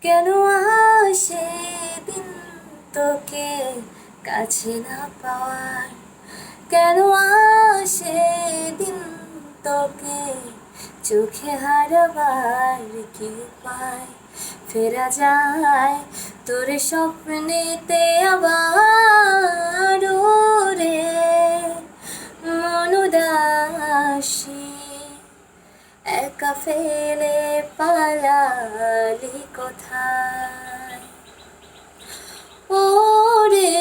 কেন আসে দিন তোকে কাছে না পাওয়ার, কেন আসে দিন তোকে চোখে হারাবার, কি উপায় ফেরা যায় তোর স্বপ্নেতে আবার রে মন উদাসী একা ফেলে পালালি কোথায়? ওরে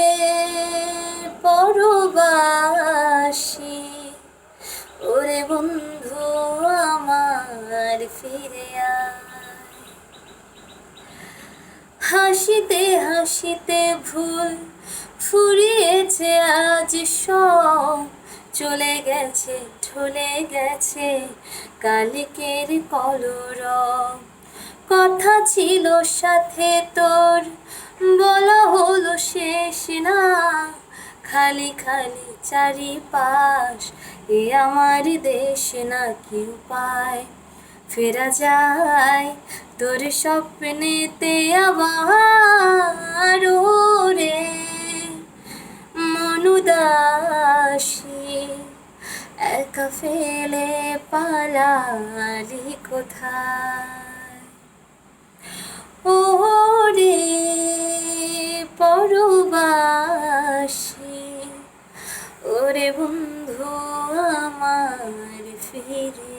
পরবাসী, ওরে বন্ধু আমার ফিরে আয়। হাসিতে হাসিতে ভুল ফুরিয়েছে আজ সব, চলে গেছে ঢলে গেছে কালকের কলরব। কথা ছিল সাথে তোর, বলা হলো শেষ না, খালি খালি চারিপাশ এ আমার দেশ না, কি উপায় ফেরা যায় তোর স্বপ্নেতে আবার রে মন উদাসী একা ফেলে পালালি কোথায়? ও রে পরবাসী, ওরে বন্ধু আমার ফিরে